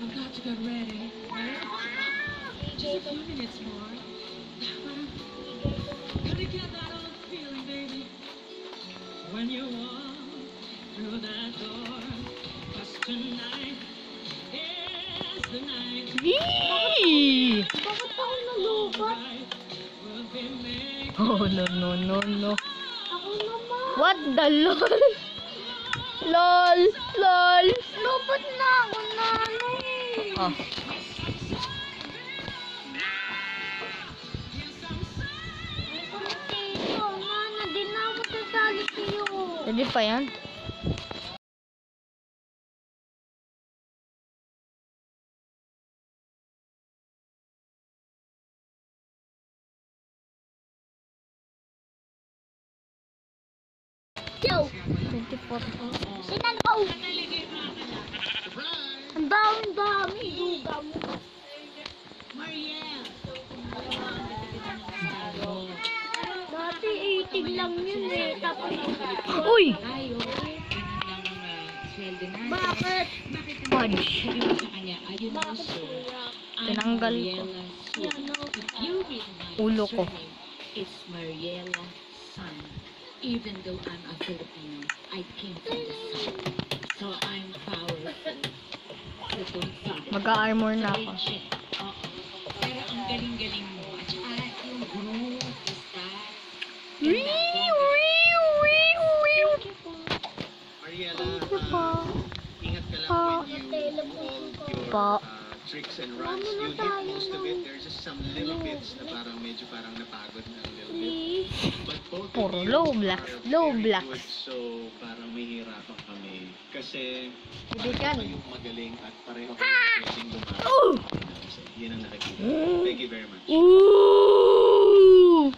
I've got to get ready. Just a few minutes more. Gonna get that old feeling, baby. When you walk through that door. 'Cause tonight is the night. Yee! Bakit ako nalubat? Oh, no. Ako naman. What the lol? Lol. Lubat na ako, nanay. Oh. Tito, nana, di na ako sasali sa'yo. Pwede pa yan? Yo! 24. Sinalaw! Ang dami, duga mo. Dati 80 lang yun eh. Tapos, Uy! bakit? Fudge. Bakit kuya? Tinanggal ko. Ulo ko. It's Mariela Sun. Even though I'm a Filipino, I came from the sun. So I'm powerful. Mag-a-armor na ako. Oo. Pero ang galing-galing mo. At saka yung groove, the style. Mariela, ingat ka lang with your Pa. tricks and runs. You hit most of it. There's just some little bits na parang medyo parang napagod na a little bit. But both Puro of you low blocks, are low very blocks. good, so parang mahihirapan kami. Kasi Hindi pareho yan. kayong magaling at pareho kayong pwedeng lumaban. Oh! So, yun ang nakikita. Thank you very much. Ooh!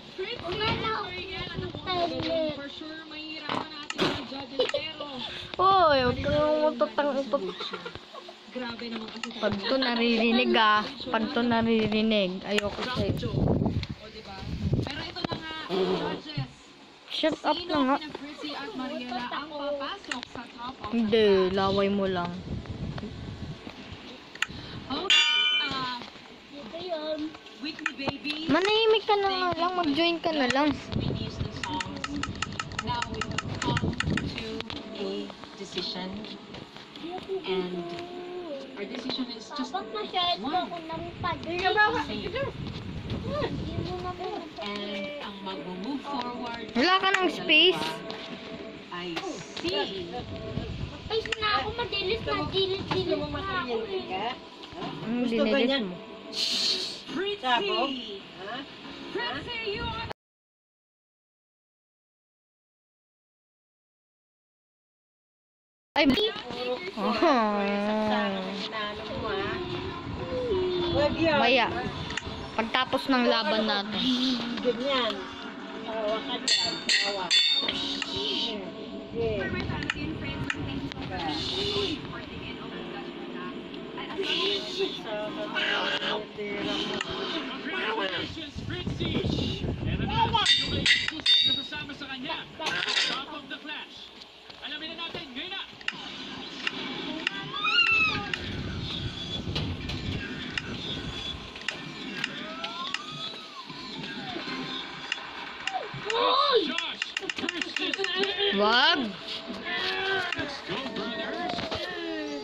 For sure, mahihirapan natin ang judges. Pero, Oy, huwag kang matatang grabe naman kasi tayo. Pag to naririnig Pag to naririnig, ayoko sa'yo. O, diba? Pero ito na nga, judges. Shut up na nga. Sino Chrissy at Mariela ang papasok sa top of the Hindi, class? laway mo lang. Okay, Dito yun. Weekly Baby. Manahimik ka na nga lang, mag-join ka na lang. Finish the songs. Now we have come to a decision. And our decision is just Dapat masyado one. ako ng pag-ibig. Hindi mo na po. And ang mag-move forward Wala ka ng space. I see. Ay, na ako madilis na dilis na ako eh. Ang dinilis mo. Pretty. Pretty, you are Ay, Maya, pagtapos ng laban natin. Ganyan. Tawa ka dyan. Tawa. Congratulations, Fritzy! And another congratulations na kasama sa kanya. Top of the Clash. Alamin na natin ngayon na. Josh versus Dave. Wag! Let's go, brothers.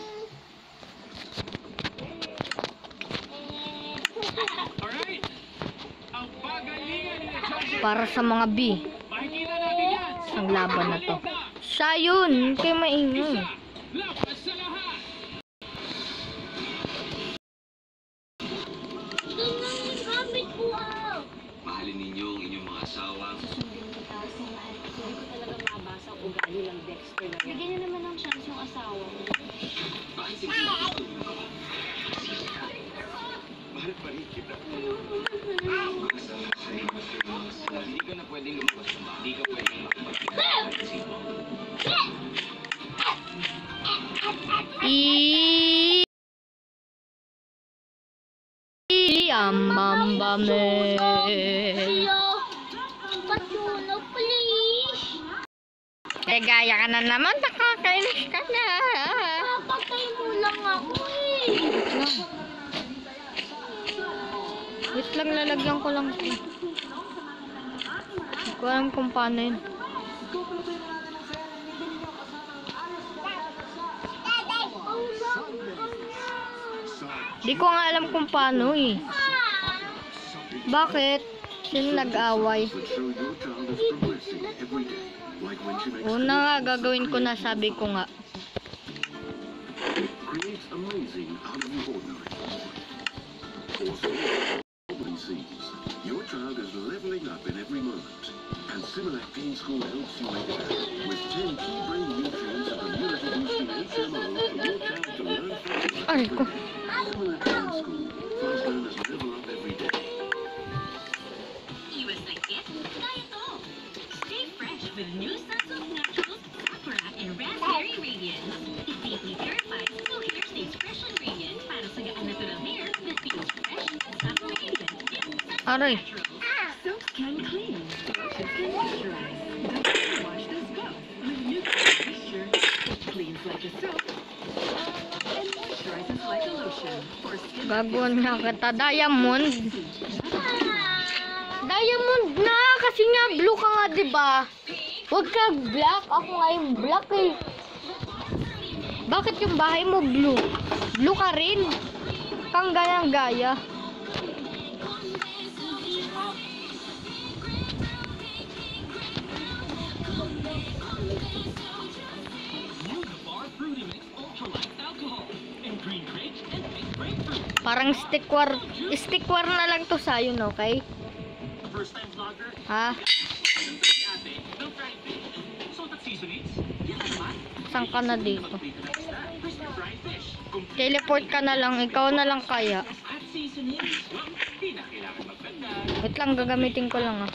Alright. Ang pagalingan ni Josh. Para sa mga B, Makikita natin yan. ang laban na to. Siya yun, hindi kayo maingay. Isa. Lakas sa lahat. Doon lang yung gamit ko ah. Mahalin ninyo ang inyong mga asawa. Bigyan niyo naman ng chance yung asawa mo. Bakit hindi mo gusto mo ka? Mahal pa rin kita. Hindi ka na pwedeng lumabas sa bahay. Hindi ka pwedeng makapagkita. Ambambame. Siya. Gaya-gaya ka na naman. Nakakainis ka na. Papatay mo lang ako eh. Wait lang, lalagyan ko lang. Hindi ko alam kung paano yun. Di ko nga alam kung paano eh. Bakit? Sino nag-away? Una nga, gagawin ko na, sabi ko nga. Creates amazing out of the ordinary. Also, sees your child is leveling up in every moment, and Similac Teen School helps you make it happen with 10 key brain nutrients and immunity-boosting HMO for your child to learn faster. Ay ko. Similac Teen School, fast learners level up every day. Iwas na kit, kaya to. Stay fresh with new Sunsilk Naturals Sakura and Raspberry Radiance. It's deeply purified, so hair stays fresh and radiant. Para sa gaan natural hair that feels fresh and Sakura radiant. Aray. Soaps can clean. Washes can moisturize. Don't wash this go. With new moisture, it cleans like a soap and moisturizes like a lotion. For skin Gagawin nga kita. Diamond. Diamond na! Kasi nga blue ka nga, diba? Huwag ka black. Ako nga yung black eh. Bakit yung bahay mo blue? Blue ka rin. Kang gayang-gaya. Parang stick war na lang to sa'yo, no? Okay? First time vlogger, Ha? ate, no fried fish. So that seasonings, yan naman. Saan ka na dito? Dito na isda, crispy fried fish. Teleport ka na lang. Ikaw na lang kaya. At seasonings, well, di na kailangan magtanda. Wait lang, gagamitin ko lang ah.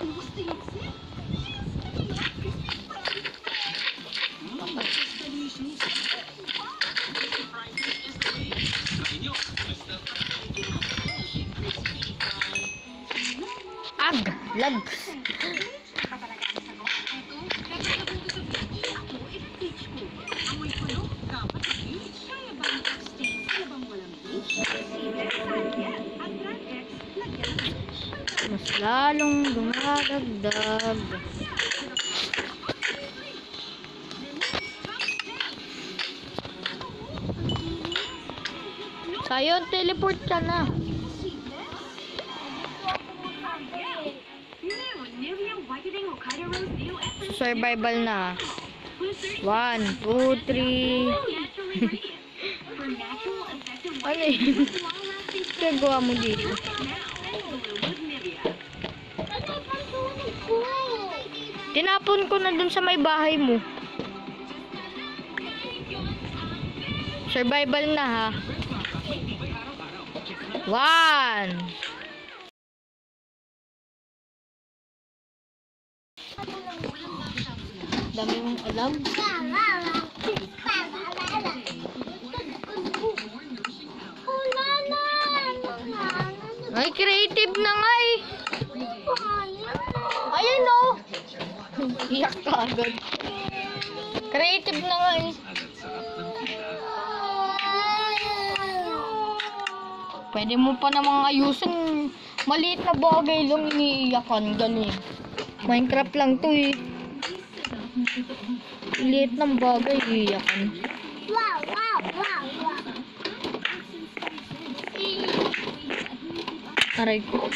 Ag! Lags! Mas lalong dumadagdag. Sayon, teleport ka na. Survival na. 1, 2, 3. Ano yun? Gagawa mo dito. Tinapon ko na dun sa may bahay mo. Survival na ha. 1. Dami mong alam. Ay, creative na nga eh. Ayan o. Iyak ka agad. Creative na nga eh. Pwede mo pa namang ayusin. Maliit na bagay lang iniiyakan. Galing. Minecraft lang to eh. Maliit ng bagay iiyakan. Wow, wow, wow, wow. Aray ko.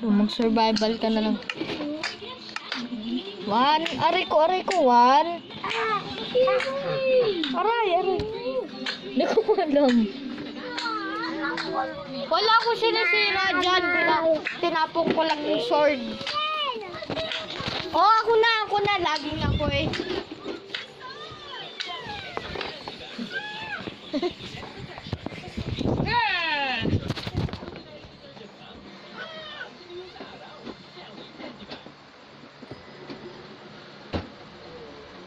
Mag-survival ka na lang. 1. Aray ko, 1. Aray. Hindi ko alam. Wala ko sinisira dyan. Tinapong ko lang yung sword. Oh, ako na. Laging ako eh.